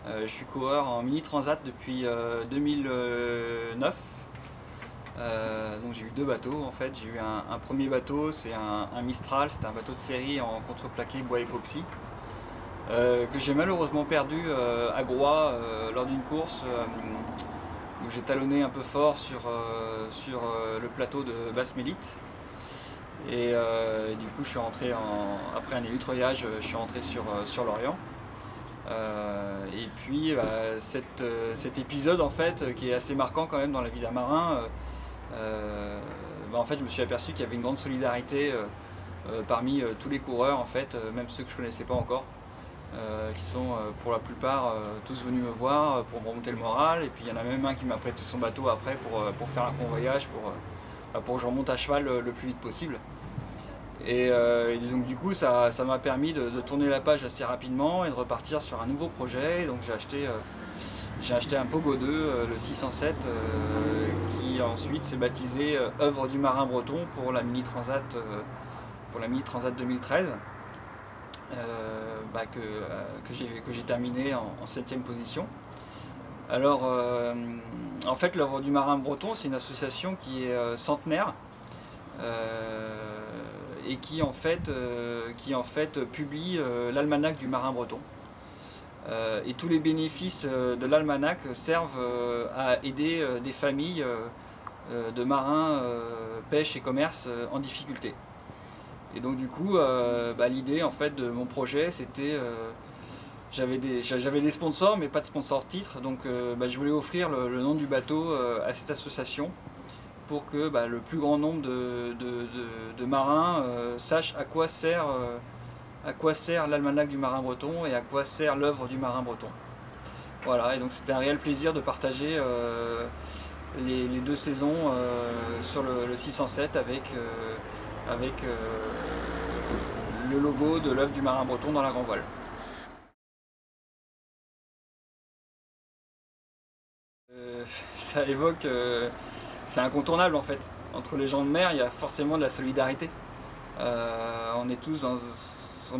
Je suis coureur en mini transat depuis 2009. Donc j'ai eu deux bateaux en fait. J'ai eu un premier bateau, c'est un Mistral, c'était un bateau de série en contreplaqué bois époxy, que j'ai malheureusement perdu à Groix lors d'une course où j'ai talonné un peu fort sur le plateau de Basse-Mélite. Et du coup je suis rentré après un élutreuillage, je suis rentré sur Lorient. Et puis cet épisode en fait qui est assez marquant quand même dans la vie d'un marin, en fait je me suis aperçu qu'il y avait une grande solidarité parmi tous les coureurs en fait, même ceux que je connaissais pas encore, qui sont pour la plupart tous venus me voir pour me remonter le moral. Et puis il y en a même un qui m'a prêté son bateau après pour faire un convoyage, pour que je remonte à cheval le plus vite possible. Et donc du coup ça m'a permis de tourner la page assez rapidement et de repartir sur un nouveau projet. Et donc j'ai acheté un Pogo 2, le 607, qui ensuite s'est baptisé Œuvre du Marin Breton pour la Mini Transat, 2013, que j'ai terminé en 7ème position. Alors en fait l'Œuvre du Marin Breton, c'est une association qui est centenaire, et qui en fait publie l'almanach du marin breton. Et tous les bénéfices de l'almanach servent à aider des familles de marins, pêche et commerce en difficulté. Et donc du coup, l'idée en fait de mon projet, c'était j'avais des sponsors mais pas de sponsor titre, donc je voulais offrir le nom du bateau à cette association pour que le plus grand nombre de marins sachent à quoi sert l'almanach du marin breton et à quoi sert l'œuvre du marin breton. Voilà, et donc c'était un réel plaisir de partager les deux saisons sur le 607 avec le logo de l'œuvre du marin breton dans la grand voile. Ça évoque, c'est incontournable en fait. Entre les gens de mer, il y a forcément de la solidarité. On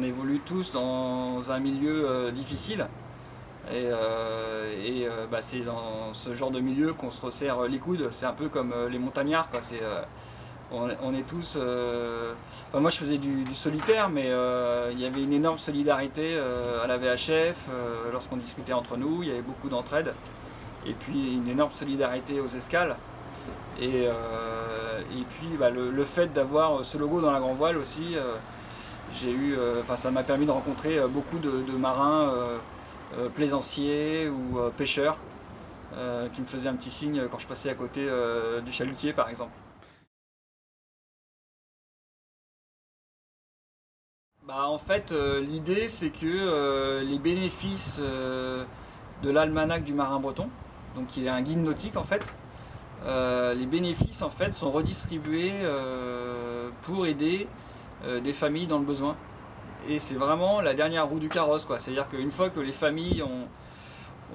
évolue tous dans un milieu difficile. C'est dans ce genre de milieu qu'on se resserre les coudes. C'est un peu comme les montagnards, quoi. On est tous. Moi, je faisais du solitaire, mais il y avait une énorme solidarité à la VHF lorsqu'on discutait entre nous. Il y avait beaucoup d'entraide. Et puis une énorme solidarité aux escales. Et puis le fait d'avoir ce logo dans la grand voile aussi, ça m'a permis de rencontrer beaucoup de marins plaisanciers ou pêcheurs qui me faisaient un petit signe quand je passais à côté du chalutier par exemple. En fait, l'idée c'est que les bénéfices de l'almanach du marin breton, donc qui est un guide nautique en fait, les bénéfices en fait sont redistribués pour aider des familles dans le besoin. Et c'est vraiment la dernière roue du carrosse, quoi. C'est-à-dire qu'une fois que les familles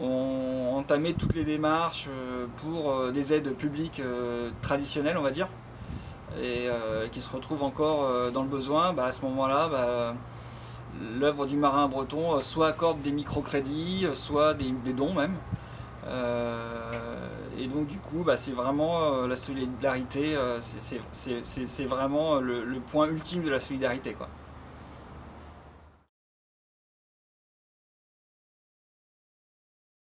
ont entamé toutes les démarches pour des aides publiques traditionnelles, on va dire, et qui se retrouvent encore dans le besoin, à ce moment-là, l'œuvre du marin breton soit accorde des microcrédits, soit des dons même. Et donc du coup, c'est vraiment la solidarité, c'est vraiment le point ultime de la solidarité, quoi.